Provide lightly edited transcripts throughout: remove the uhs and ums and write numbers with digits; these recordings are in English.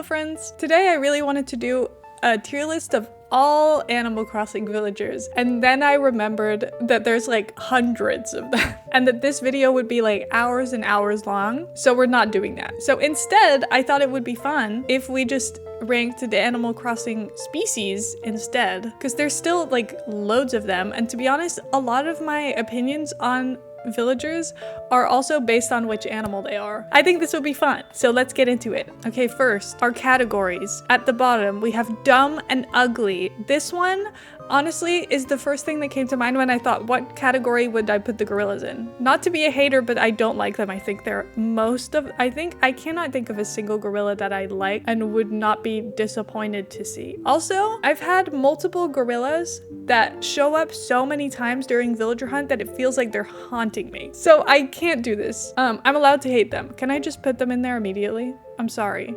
Hello friends! Today I really wanted to do a tier list of all Animal Crossing villagers, and then I remembered that there's like hundreds of them and that this video would be like hours and hours long, so we're not doing that. So instead, I thought it would be fun if we just ranked the Animal Crossing species instead, because there's still like loads of them, and to be honest, a lot of my opinions on villagers are also based on which animal they are. I think this would be fun, so let's get into it. Okay, first, our categories. At the bottom, we have dumb and ugly. This one, honestly, is the first thing that came to mind when I thought, what category would I put the gorillas in? Not to be a hater, but I don't like them. I think they're I cannot think of a single gorilla that I like and would not be disappointed to see. Also, I've had multiple gorillas that show up so many times during villager hunt that it feels like they're haunting me. So I can't do this. I'm allowed to hate them. Can I just put them in there immediately? I'm sorry.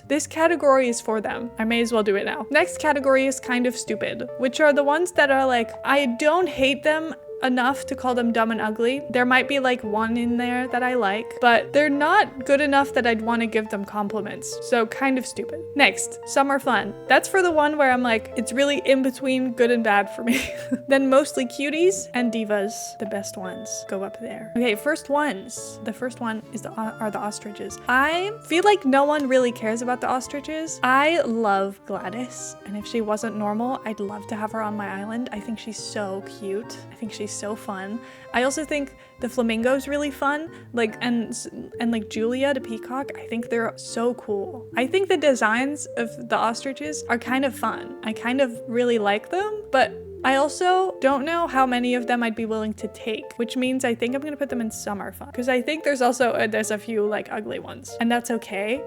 This category is for them. I may as well do it now. Next category is kind of stupid, which are the ones that are like, I don't hate them enough to call them dumb and ugly. There might be like one in there that I like, but they're not good enough that I'd want to give them compliments. So kind of stupid. Next, some are fun. That's for the one where I'm like, it's really in between good and bad for me. Then mostly cuties and divas, the best ones, go up there. Okay, first ones. The first one is are the ostriches. I feel like no one really cares about the ostriches. I love Gladys, and if she wasn't normal, I'd love to have her on my island. I think she's so cute. I think she's so fun. I also think the flamingo's really fun, like and like Julia the peacock. I think they're so cool. I think the designs of the ostriches are kind of fun. I kind of really like them, but I also don't know how many of them I'd be willing to take, which means I think I'm gonna put them in summer fun, because I think there's also there's a few like ugly ones, and that's okay.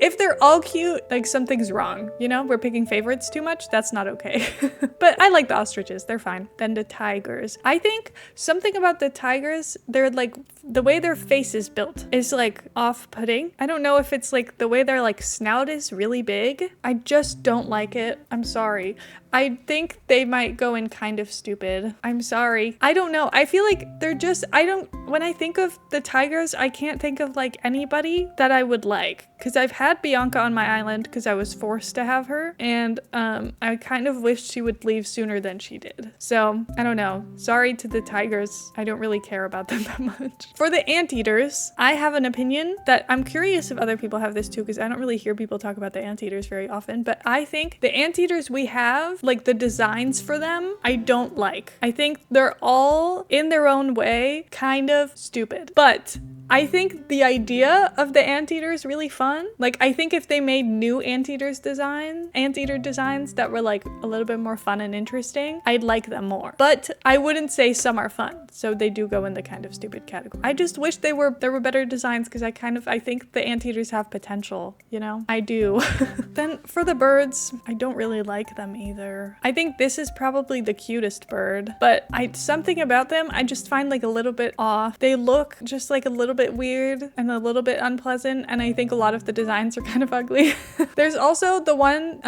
If they're all cute, like something's wrong, you know? We're picking favorites too much. That's not okay. But I like the ostriches. They're fine. Then the tigers. I think something about the tigers, they're like, the way their face is built is like off-putting. I don't know if it's like the way their like snout is really big. I just don't like it. I'm sorry. I think they might go in kind of stupid. I'm sorry. I don't know. I feel like they're just, when I think of the tigers, I can't think of like anybody that I would like. Because I've had Bianca on my island because I was forced to have her. And I kind of wished she would leave sooner than she did. So I don't know. Sorry to the tigers. I don't really care about them that much. For the anteaters, I have an opinion that I'm curious if other people have this too, because I don't really hear people talk about the anteaters very often. But I think the anteaters we have, like the designs for them, I don't like. I think they're all in their own way kind of stupid. But I think the idea of the anteater is really fun. Like, I think if they made new anteater designs that were like a little bit more fun and interesting, I'd like them more. But I wouldn't say some are fun. So they do go in the kind of stupid category. I just wish there were better designs, because I think the anteaters have potential, you know? I do. Then for the birds, I don't really like them either. I think this is probably the cutest bird, but something about them I just find like a little bit off. They look just like a little bit weird and a little bit unpleasant, and I think a lot of the designs are kind of ugly. There's also the one,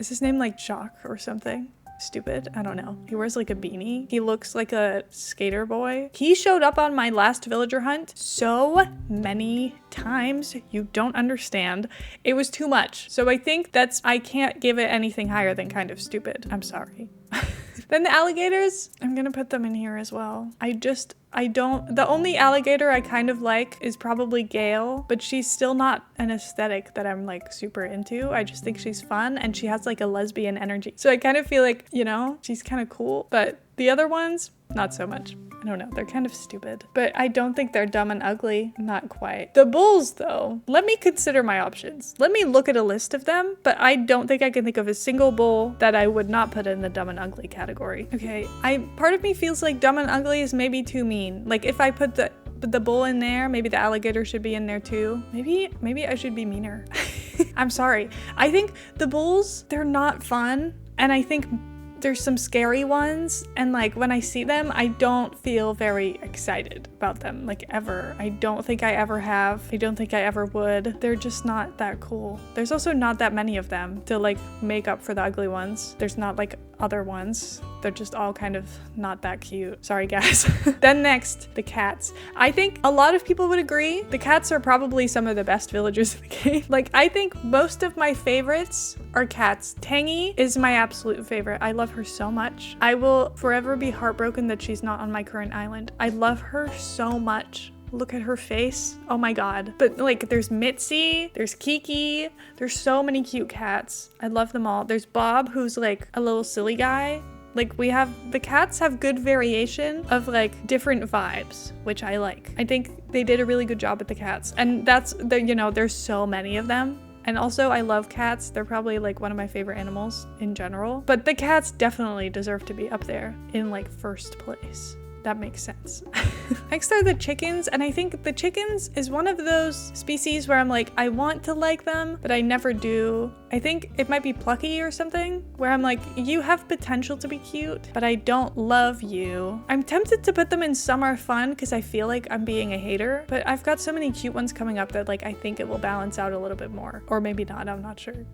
is his name like Jock or something? Stupid. I don't know. He wears like a beanie. He looks like a skater boy. He showed up on my last villager hunt so many times. You don't understand. It was too much. So I think I can't give it anything higher than kind of stupid. I'm sorry. Then the alligators, I'm gonna put them in here as well. The only alligator I kind of like is probably Gale, but she's still not an aesthetic that I'm like super into. I just think she's fun, and she has like a lesbian energy. So I kind of feel like, you know, she's kind of cool, but the other ones, not so much. I don't know, they're kind of stupid, but I don't think they're dumb and ugly. Not quite. The bulls though, let me consider my options. Let me look at a list of them, but I don't think I can think of a single bull that I would not put in the dumb and ugly category. Okay, part of me feels like dumb and ugly is maybe too mean. Like if I put the bull in there, maybe the alligator should be in there too. Maybe I should be meaner. I'm sorry. I think the bulls, they're not fun, and I think there's some scary ones, and like when I see them, I don't feel very excited about them, like ever. I don't think I ever have. I don't think I ever would. They're just not that cool. There's also not that many of them to like make up for the ugly ones. There's not like other ones. They're just all kind of not that cute. Sorry, guys. Then next, the cats. I think a lot of people would agree. The cats are probably some of the best villagers in the game. Like, I think most of my favorites are cats. Tangy is my absolute favorite. I love her so much. I will forever be heartbroken that she's not on my current island. I love her so much. Look at her face. Oh my god. But like, there's Mitzi, there's Kiki, there's so many cute cats. I love them all. There's Bob, who's like a little silly guy. Like, the cats have good variation of like different vibes, which I like. I think they did a really good job with the cats. And that's you know, there's so many of them. And also, I love cats. They're probably like one of my favorite animals in general. But the cats definitely deserve to be up there in like first place. That makes sense. Next are the chickens, and I think the chickens is one of those species where I'm like, I want to like them, but I never do. I think it might be Plucky or something, where I'm like, you have potential to be cute, but I don't love you. I'm tempted to put them in Summer Fun because I feel like I'm being a hater, but I've got so many cute ones coming up that like I think it will balance out a little bit more. Or maybe not, I'm not sure.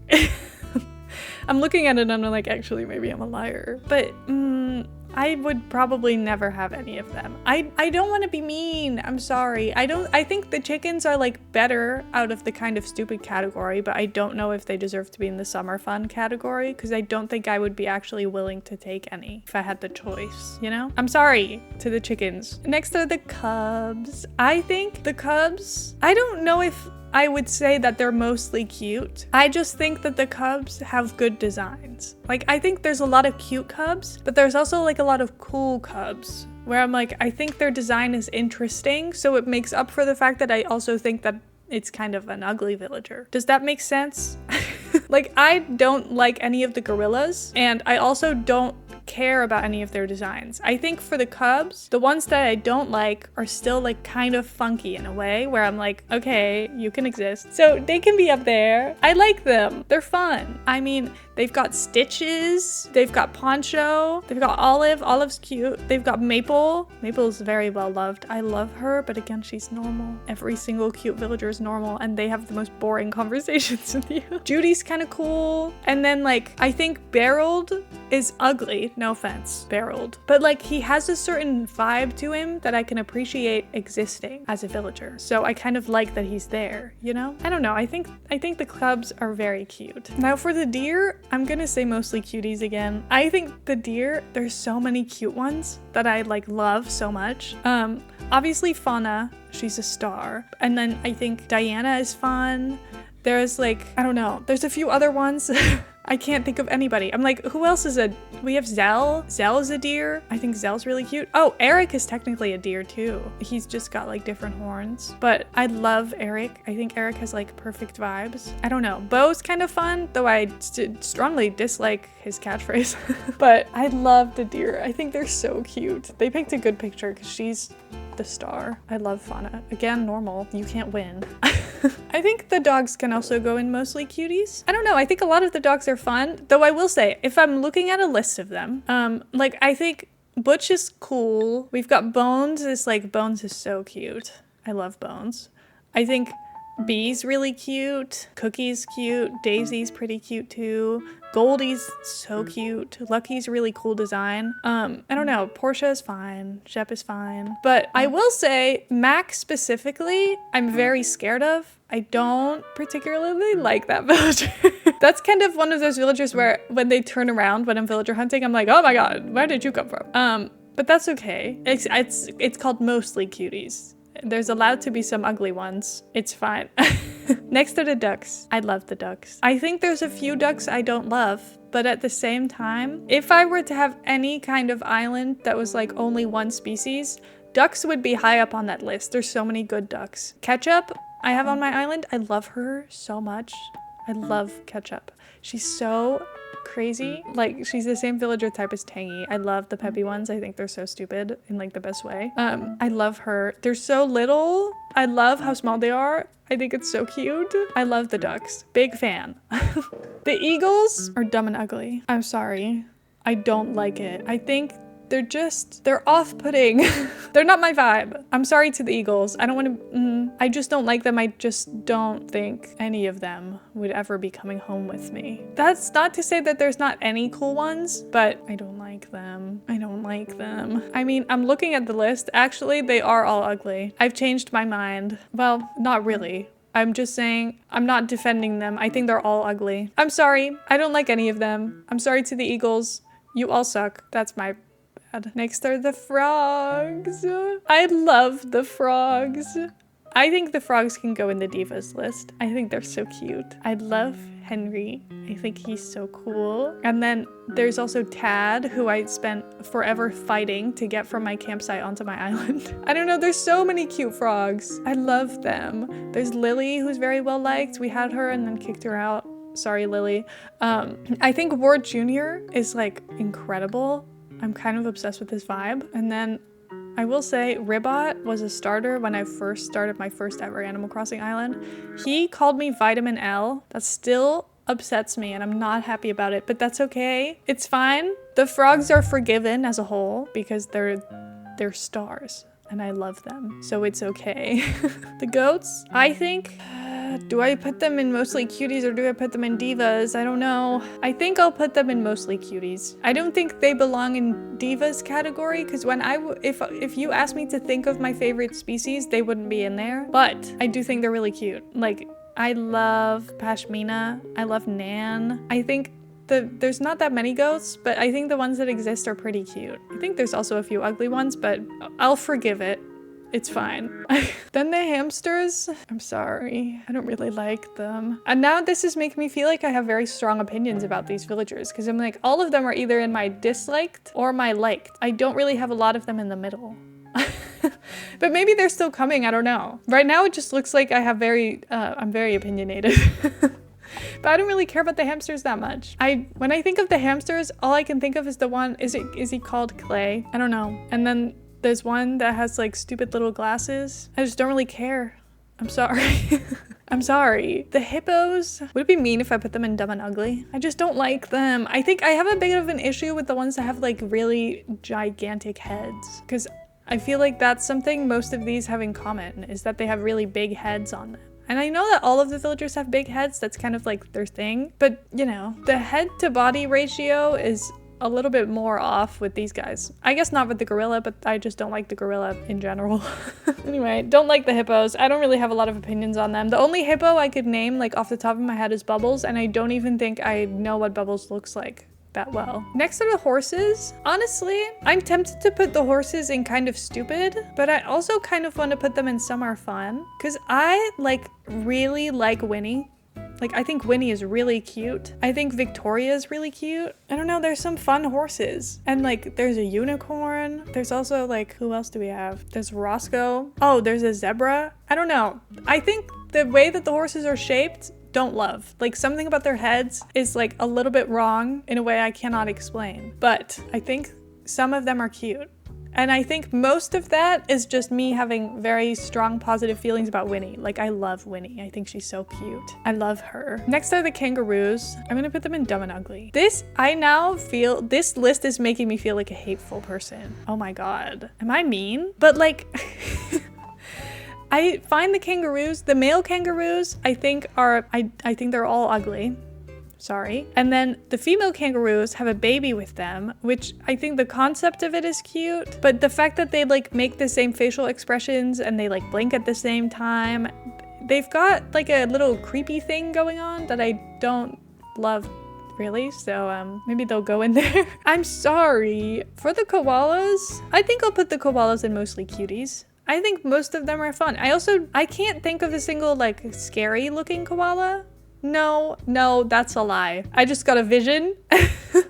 I'm looking at it and I'm like, actually, maybe I'm a liar. But I would probably never have any of them. I don't want to be mean. I'm sorry. I think the chickens are like better out of the kind of stupid category, but I don't know if they deserve to be in the Summer Fun category because I don't think I would be actually willing to take any if I had the choice, you know? I'm sorry to the chickens. Next are the cubs. I think the cubs, I don't know if I would say that they're mostly cute. I just think that the cubs have good designs. Like, I think there's a lot of cute cubs, but there's also like a lot of cool cubs where I'm like, I think their design is interesting, so it makes up for the fact that I also think that it's kind of an ugly villager. Does that make sense? Like, I don't like any of the gorillas, and I also don't care about any of their designs. I think for the cubs, the ones that I don't like are still like kind of funky in a way where I'm like, okay, you can exist. So they can be up there. I like them. They're fun. I mean, they've got Stitches, they've got Poncho, they've got Olive. Olive's cute. They've got Maple. Maple's very well loved. I love her, but again, she's normal. Every single cute villager is normal, and they have the most boring conversations with you. Judy's kind of cool. And then like, I think Barreled is ugly. No offense, Barreled. But like, he has a certain vibe to him that I can appreciate existing as a villager. So I kind of like that he's there, you know? I don't know. I think the cubs are very cute. Now for the deer, I'm gonna say mostly cuties again. I think the deer, there's so many cute ones that I like love so much. Obviously Fauna, she's a star. And then I think Diana is fun. There's like, I don't know, there's a few other ones. I can't think of anybody. I'm like, who else is we have Zell. Zell is a deer. I think Zell's really cute. Oh, Eric is technically a deer too. He's just got like different horns. But I love Eric. I think Eric has like perfect vibes. I don't know. Bo's kind of fun, though I strongly dislike his catchphrase. But I love the deer. I think they're so cute. They picked a good picture because she's the star. I love Fauna. Again, normal. You can't win. I think the dogs can also go in mostly cuties. I don't know. I think a lot of the dogs are fun, though I will say, if I'm looking at a list of them, like I think Butch is cool. We've got Bones Bones is so cute. I love Bones. I think Bee's really cute. Cookie's cute. Daisy's pretty cute too. Goldie's so cute. Lucky's really cool design. I don't know. Portia is fine. Shep is fine. But I will say, Max specifically, I'm very scared of. I don't particularly like that villager. That's kind of one of those villagers where when they turn around when I'm villager hunting, I'm like, oh my god, where did you come from? But that's okay. It's called mostly cuties. There's allowed to be some ugly ones. It's fine. Next are the ducks. I love the ducks. I think there's a few ducks I don't love, but at the same time, if I were to have any kind of island that was like only one species, ducks would be high up on that list. There's so many good ducks. Ketchup, I have on my island. I love her so much. I love Ketchup. She's so crazy. Like, she's the same villager type as Tangy. I love the peppy ones. I think they're so stupid in like the best way. I love her. They're so little. I love how small they are. I think it's so cute. I love the ducks. Big fan. The eagles are dumb and ugly. I'm sorry. I don't like it. I think they're off-putting. They're not my vibe. I'm sorry to the eagles. I don't want to, I just don't like them. I just don't think any of them would ever be coming home with me. That's not to say that there's not any cool ones, but I don't like them. I don't like them. I mean, I'm looking at the list. Actually, they are all ugly. I've changed my mind. Well, not really. I'm just saying, I'm not defending them. I think they're all ugly. I'm sorry. I don't like any of them. I'm sorry to the eagles. You all suck. That's my bad. Next are the frogs. I love the frogs. I think the frogs can go in the divas list. I think they're so cute. I love Henry. I think he's so cool. And then there's also Tad, who I spent forever fighting to get from my campsite onto my island. I don't know, there's so many cute frogs. I love them. There's Lily, who's very well liked. We had her and then kicked her out. Sorry, Lily. I think Ward Jr. is like incredible. I'm kind of obsessed with his vibe. And then I will say Ribbot was a starter when I first started my first ever Animal Crossing island. He called me Vitamin L. That still upsets me and I'm not happy about it, but that's okay. It's fine. The frogs are forgiven as a whole because they're stars and I love them, so it's okay. The goats, I think, do I put them in mostly cuties or do I put them in divas? I don't know. I think I'll put them in mostly cuties. I don't think they belong in divas category because when if you ask me to think of my favorite species, they wouldn't be in there. But I do think they're really cute. Like, I love Pashmina. I love Nan. I think there's not that many goats, but I think the ones that exist are pretty cute. I think there's also a few ugly ones, but I'll forgive it. It's fine. Then the hamsters, I'm sorry. I don't really like them. And now this is making me feel like I have very strong opinions about these villagers because I'm like, all of them are either in my disliked or my liked. I don't really have a lot of them in the middle. But maybe they're still coming, I don't know. Right now it just looks like I have I'm very opinionated. But I don't really care about the hamsters that much. When I think of the hamsters, all I can think of is the one, is he called Clay? I don't know. And then there's one that has like stupid little glasses. I just don't really care. I'm sorry. I'm sorry. The hippos, would it be mean if I put them in dumb and ugly? I just don't like them. I think I have a bit of an issue with the ones that have like really gigantic heads because I feel like that's something most of these have in common, is that they have really big heads on them. And I know that all of the villagers have big heads, that's kind of like their thing, but you know, the head to body ratio is a little bit more off with these guys. I guess not with the gorilla, but I just don't like the gorilla in general. Anyway, don't like the hippos. I don't really have a lot of opinions on them. The only hippo I could name like off the top of my head is Bubbles, and I don't even think I know what Bubbles looks like that well. Next are the horses. Honestly, I'm tempted to put the horses in kind of stupid, but I also kind of want to put them in some are fun because I like really like Winnie. Like, I think Winnie is really cute. I think Victoria is really cute. I don't know, there's some fun horses. And like, there's a unicorn. There's also like, who else do we have? There's Roscoe. Oh, there's a zebra. I don't know. I think the way that the horses are shaped, don't love. Like, something about their heads is like a little bit wrong in a way I cannot explain. But I think some of them are cute. And I think most of that is just me having very strong positive feelings about Winnie. Like, I love Winnie. I think she's so cute. I love her. Next are the kangaroos. I'm gonna put them in dumb and ugly. I now feel, this list is making me feel like a hateful person. Oh my God. Am I mean? But like, I find the kangaroos, the male kangaroos, I think they're all ugly. Sorry. And then the female kangaroos have a baby with them, which I think the concept of it is cute, but the fact that they like make the same facial expressions and they like blink at the same time, they've got like a little creepy thing going on that I don't love really, so maybe they'll go in there. I'm sorry. For the koalas, I think I'll put the koalas in mostly cuties. I think most of them are fun. I can't think of a single like scary looking koala. No, that's a lie. I just got a vision.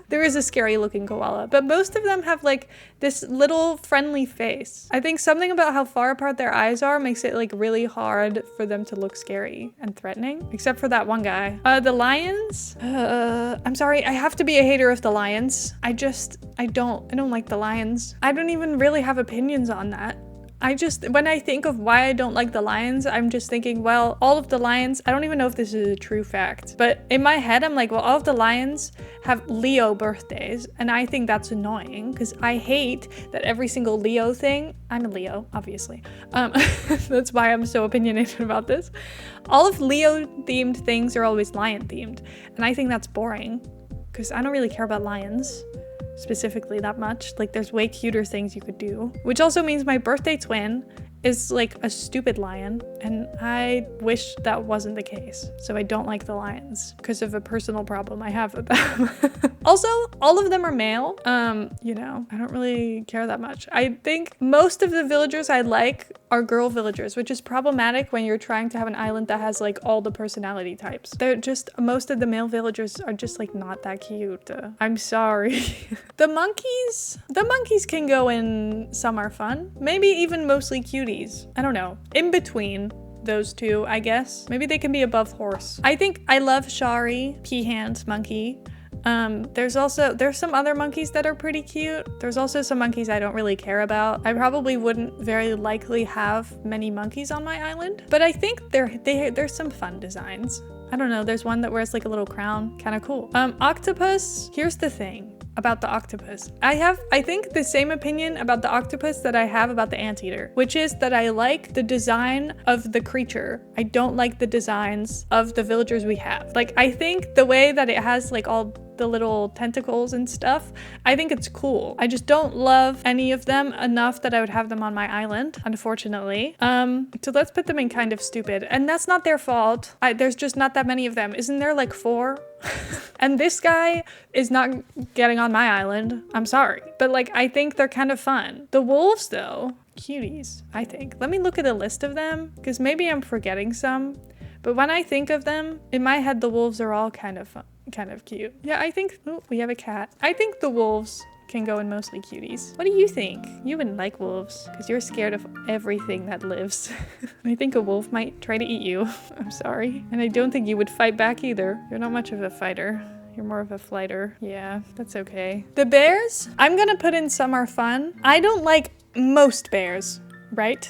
There is a scary looking koala, but most of them have like this little friendly face. I think something about how far apart their eyes are makes it like really hard for them to look scary and threatening, except for that one guy. The lions, I'm sorry, I have to be a hater of the lions. I don't like the lions. I don't even really have opinions on that. when I think of why I don't like the lions, I'm just thinking, well, all of the lions, I don't even know if this is a true fact, but in my head, I'm like, well, all of the lions have Leo birthdays, and I think that's annoying because I hate that every single Leo thing, I'm a Leo, obviously. That's why I'm so opinionated about this. All of Leo themed things are always lion themed, and I think that's boring because I don't really care about lions specifically that much. Like, there's way cuter things you could do, which also means my birthday twin is like a stupid lion, and I wish that wasn't the case. So I don't like the lions because of a personal problem I have with them. Also, all of them are male. You know, I don't really care that much. I think most of the villagers I like are girl villagers, which is problematic when you're trying to have an island that has like all the personality types. Most of the male villagers are just like not that cute. I'm sorry. The monkeys can go in Some Are Fun. Maybe even mostly cuties. I don't know. In between those two, I guess. Maybe they can be above horse. I love Shari, Peahan's monkey. There's some other monkeys that are pretty cute. There's also some monkeys I don't really care about. I probably wouldn't very likely have many monkeys on my island, but I think there's some fun designs. I don't know, there's one that wears like a little crown, kind of cool. Octopus, here's the thing about the octopus. I think the same opinion about the octopus that I have about the anteater, which is that I like the design of the creature. I don't like the designs of the villagers we have. Like, I think the way that it has like all the little tentacles and stuff, I think it's cool. I just don't love any of them enough that I would have them on my island, unfortunately. So let's put them in kind of stupid, and that's not their fault. There's just not that many of them. Isn't there like 4? And this guy is not getting on my island. I'm sorry, but like, I think they're kind of fun. The wolves though, cuties, I think. Let me look at a list of them because maybe I'm forgetting some, but when I think of them, in my head, the wolves are all kind of fun. Kind of cute. Yeah, I think, oh, we have a cat. I think the wolves can go in mostly cuties. What do you think? You wouldn't like wolves because you're scared of everything that lives. I think a wolf might try to eat you. I'm sorry. And I don't think you would fight back either. You're not much of a fighter. You're more of a flighter. Yeah, that's okay. The bears, I'm gonna put in Some Are Fun. I don't like most bears. Right?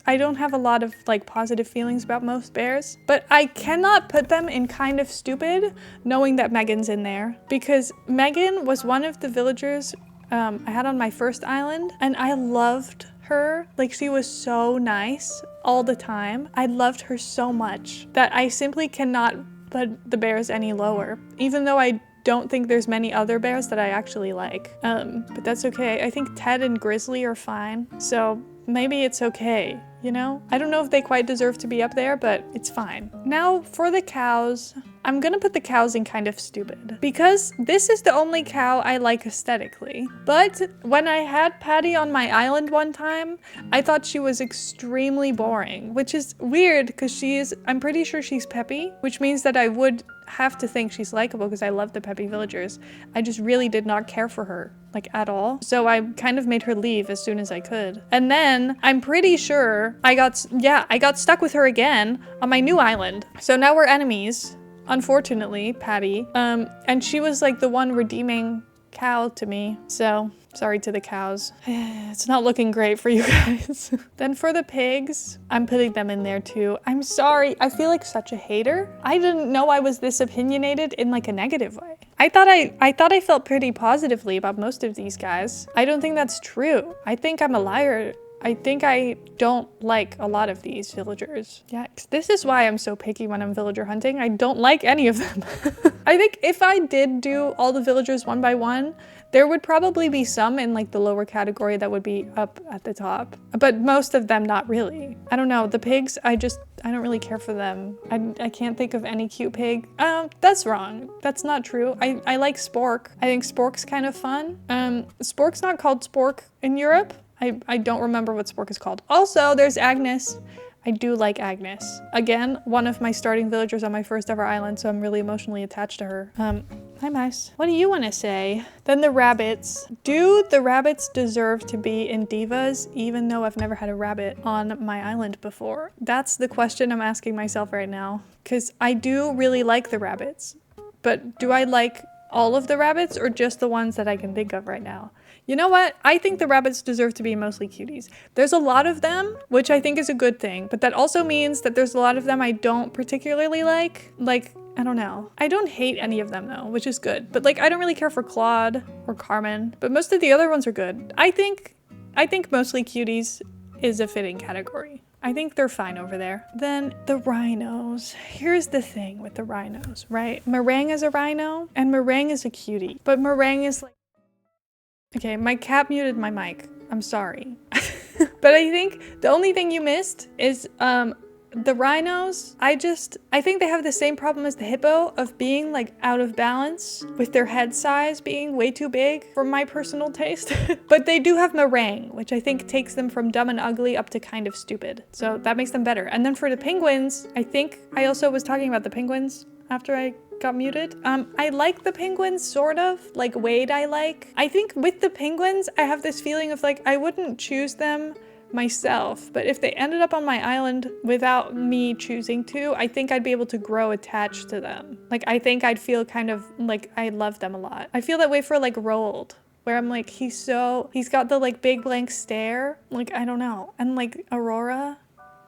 I don't have a lot of like positive feelings about most bears, but I cannot put them in kind of stupid knowing that Megan's in there, because Megan was one of the villagers I had on my first island, and I loved her. Like, she was so nice all the time. I loved her so much that I simply cannot put the bears any lower, even though I don't think there's many other bears that I actually like. But that's okay. I think Ted and Grizzly are fine, so maybe it's okay, you know? I don't know if they quite deserve to be up there, but it's fine. Now for the cows, I'm gonna put the cows in kind of stupid because this is the only cow I like aesthetically. But when I had Patty on my island one time, I thought she was extremely boring, which is weird because I'm pretty sure she's peppy, which means that I would have to think she's likable because I love the peppy villagers. I just really did not care for her, like, at all. So I kind of made her leave as soon as I could. And then I'm pretty sure I got stuck with her again on my new island. So now we're enemies, unfortunately, Patty. And she was like the one redeeming cow to me. So sorry to the cows. It's not looking great for you guys. Then for the pigs, I'm putting them in there too. I'm sorry, I feel like such a hater. I didn't know I was this opinionated in like a negative way. I thought I felt pretty positively about most of these guys. I don't think that's true. I think I'm a liar. I think I don't like a lot of these villagers. Yeah, this is why I'm so picky when I'm villager hunting. I don't like any of them. I think if I did do all the villagers one by one, there would probably be some in like the lower category that would be up at the top, but most of them not really. I don't know, the pigs, I don't really care for them. I can't think of any cute pig. That's wrong. That's not true. I like Spork. I think Spork's kind of fun. Spork's not called Spork in Europe. I don't remember what Spork is called. Also, there's Agnes. I do like Agnes. Again, one of my starting villagers on my first ever island, so I'm really emotionally attached to her. Hi, Mice. What do you want to say? Then the rabbits. Do the rabbits deserve to be in divas, even though I've never had a rabbit on my island before? That's the question I'm asking myself right now, because I do really like the rabbits. But do I like all of the rabbits or just the ones that I can think of right now? You know what? I think the rabbits deserve to be mostly cuties. There's a lot of them, which I think is a good thing, but that also means that there's a lot of them I don't particularly like. Like, I don't know. I don't hate any of them though, which is good. But like, I don't really care for Claude or Carmen, but most of the other ones are good. I think mostly cuties is a fitting category. I think they're fine over there. Then the rhinos. Here's the thing with the rhinos, right? Meringue is a rhino and Meringue is a cutie, but Meringue is like, okay, my cat muted my mic. I'm sorry. But I think the only thing you missed is the rhinos. I think they have the same problem as the hippo of being like out of balance with their head size being way too big for my personal taste. But they do have meringue, which I think takes them from dumb and ugly up to kind of stupid. So that makes them better. And then for the penguins, I think I also was talking about the penguins after I got muted. I like the penguins, sort of. Like Wade I like. I think with the penguins, I have this feeling of like, I wouldn't choose them myself, but if they ended up on my island without me choosing to, I think I'd be able to grow attached to them. Like, I think I'd feel kind of like I love them a lot. I feel that way for like Roald, where I'm like, he's got the like big blank stare. Like, I don't know. And like Aurora,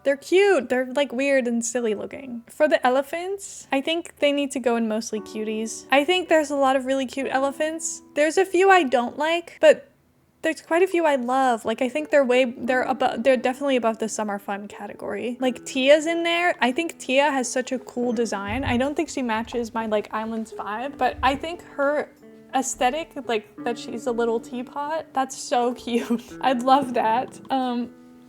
they're cute. They're like weird and silly looking. For the elephants, I think they need to go in mostly cuties. I think there's a lot of really cute elephants. There's a few I don't like, but there's quite a few I love. Like, I think they're definitely above the summer fun category. Like, Tia's in there. I think Tia has such a cool design. I don't think she matches my like islands vibe, but I think her aesthetic, like that she's a little teapot, that's so cute. I'd love that.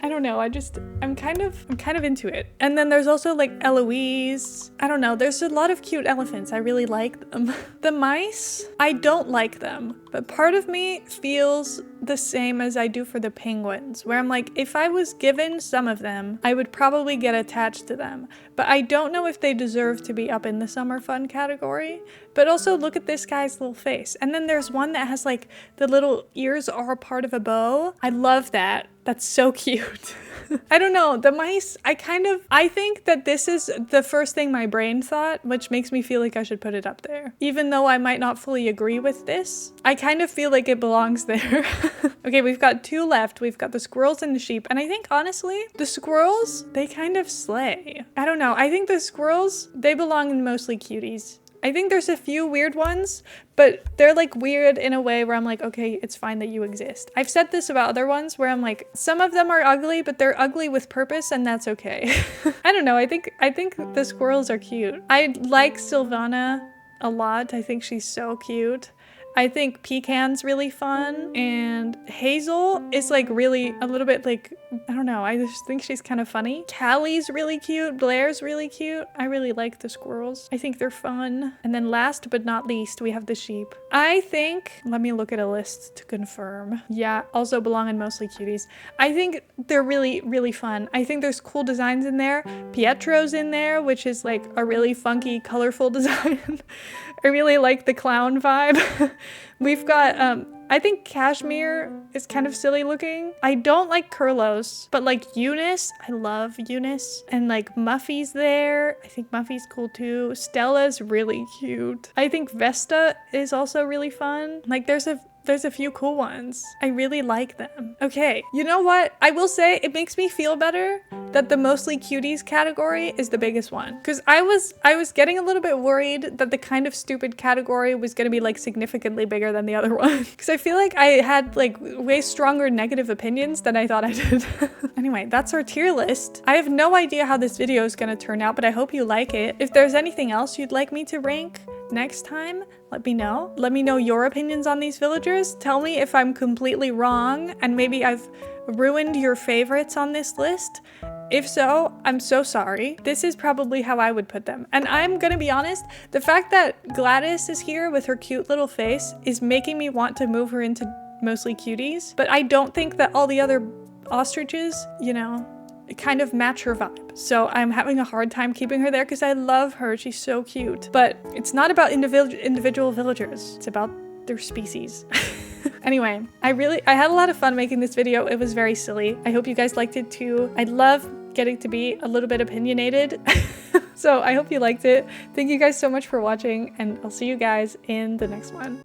I don't know, I'm kind of into it. And then there's also like Eloise. I don't know, there's a lot of cute elephants. I really like them. The mice, I don't like them, but part of me feels the same as I do for the penguins, where I'm like, if I was given some of them, I would probably get attached to them. But I don't know if they deserve to be up in the summer fun category. But also look at this guy's little face. And then there's one that has like the little ears are a part of a bow. I love that. That's so cute. I don't know, the mice, I think that this is the first thing my brain thought, which makes me feel like I should put it up there. Even though I might not fully agree with this, I kind of feel like it belongs there. Okay, we've got two left. We've got the squirrels and the sheep. And I think honestly, the squirrels, they kind of slay. I don't know, I think the squirrels, they belong in mostly cuties. I think there's a few weird ones, but they're like weird in a way where I'm like, okay, it's fine that you exist. I've said this about other ones where I'm like, some of them are ugly, but they're ugly with purpose and that's okay. I don't know, I think the squirrels are cute. I like Sylvana a lot. I think she's so cute. I think Pecan's really fun, and Hazel is like really a little bit like, I don't know, I just think she's kind of funny. Callie's really cute, Blair's really cute. I really like the squirrels. I think they're fun. And then last but not least, we have the sheep. I think, let me look at a list to confirm. Yeah, also belong in mostly cuties. I think they're really, really fun. I think there's cool designs in there. Pietro's in there, which is like a really funky, colorful design. I really like the clown vibe. We've got, I think Cashmere is kind of silly looking. I don't like Curlos, but like Eunice, I love Eunice. And like Muffy's there. I think Muffy's cool too. Stella's really cute. I think Vesta is also really fun. Like there's a few cool ones. I really like them. Okay, you know what? I will say it makes me feel better that the mostly cuties category is the biggest one. Because I was getting a little bit worried that the kind of stupid category was gonna be like significantly bigger than the other one. Because I feel like I had like way stronger negative opinions than I thought I did. Anyway, that's our tier list. I have no idea how this video is gonna turn out, but I hope you like it. If there's anything else you'd like me to rank next time, let me know. Let me know your opinions on these villagers. Tell me if I'm completely wrong and maybe I've ruined your favorites on this list. If so, I'm so sorry. This is probably how I would put them. And I'm gonna be honest, the fact that Gladys is here with her cute little face is making me want to move her into mostly cuties. But I don't think that all the other ostriches, you know, kind of match her vibe. So I'm having a hard time keeping her there because I love her. She's so cute. But it's not about individual villagers. It's about their species. Anyway, I had a lot of fun making this video. It was very silly. I hope you guys liked it too. I love getting to be a little bit opinionated. So I hope you liked it. Thank you guys so much for watching, and I'll see you guys in the next one.